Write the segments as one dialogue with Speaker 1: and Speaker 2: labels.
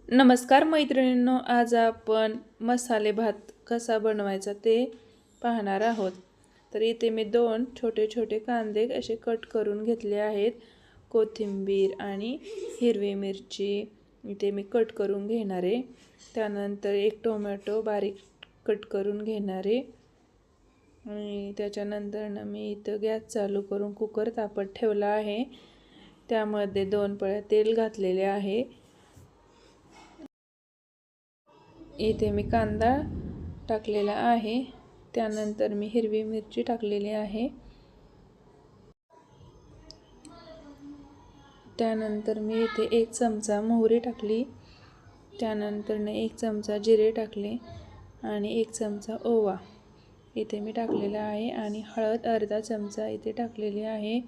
Speaker 1: नमस्कार मैत्रिणींनो, आज आपण मसाले भात कसा बनवायचा ते पाहणार आहोत। तर इथे मी 2 छोटे छोटे कांदे असे कट करून घेतले आहेत। कोथिंबीर आणि हिरवी मिरची इथे मी कट करून घेणार आहे। त्यानंतर एक टोमॅटो बारीक कट करून घेणार आहे आणि त्याच्यानंतर मी इथं गॅस चालू करून कुकर तापत ठेवला आहे। त्यामध्ये 2 पळ्या तेल घातलेले आहे। इथे मी कांदा टाकलेला आहे, त्यानंतर मी हिरवी मिरची टाकलेली आहे, त्यानंतर मी इथे 1 चमचा मोहरी टाकली, त्यानंतर 1 चमचा जिरे टाकले आणि 1 चमचा ओवा इथे मी टाकलेला आहे आणि हळद अर्धा चमचा इथे टाकलेली आहे।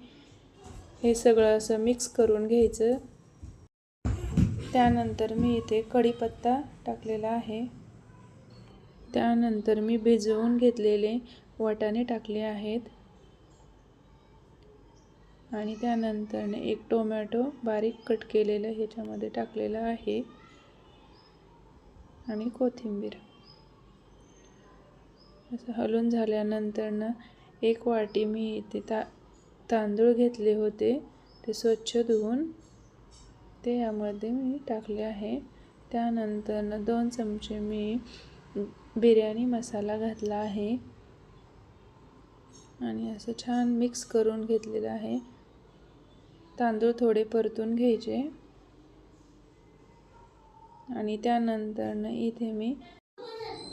Speaker 1: हे सगळं असं मिक्स करून घ्यायचं। त्यानंतर मी इथे कढीपत्ता टाकलेला आहे, त्यानंतर मी भिजवून घेतलेले वाटाणे टाकले आहेत आणि त्यानंतर 1 टोमॅटो बारीक कट केलेला ह्याच्यामध्ये टाकलेला आहे आणि कोथिंबीर असं हलवून झाल्यानंतर 1 वाटी मी इथे तांदूळ घेतले होते, ते स्वच्छ धुवून ते यामध्ये मी टाकले आहे। त्यानंतर 2 चमचे मी बिर्याणी मसाला घातला आहे आणि असं छान मिक्स करून घेतलेला आहे। तांदूळ थोडे परतून घ्यायचे आणि त्यानंतर इथे मी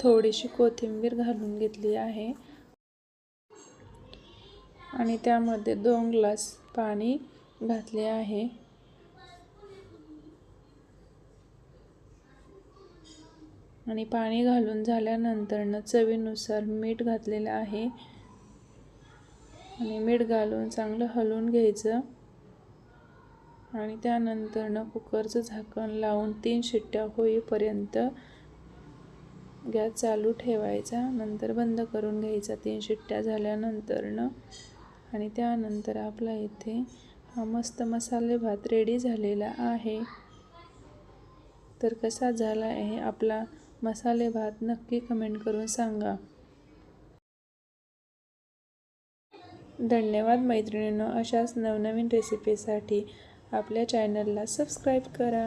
Speaker 1: थोडीशी कोथिंबीर घालून घेतली आहे आणि त्यामध्ये 2 ग्लास पाणी घातले आहे आणि पाणी घालून झाल्यानंतर चवीनुसार मीठ घातलेलं आहे आणि मीठ घालून चांगलं हलवून घ्यायचं आणि त्यानंतर कुकरचं झाकण लावून 3 शिट्ट्या होईपर्यंत गॅस चालू ठेवायचा, नंतर बंद करून घ्यायचा 3 शिट्ट्या झाल्यानंतर आणि त्यानंतर आपला इथे हा मस्त मसाले भात रेडी झालेला आहे। तर कसा झाला आहे आपला मसाले भात नक्की कमेंट करून सांगा। धन्यवाद मैत्रिणींनो, अशाच नवनवीन रेसिपीसाठी आपल्या चॅनलला सबस्क्राईब करा।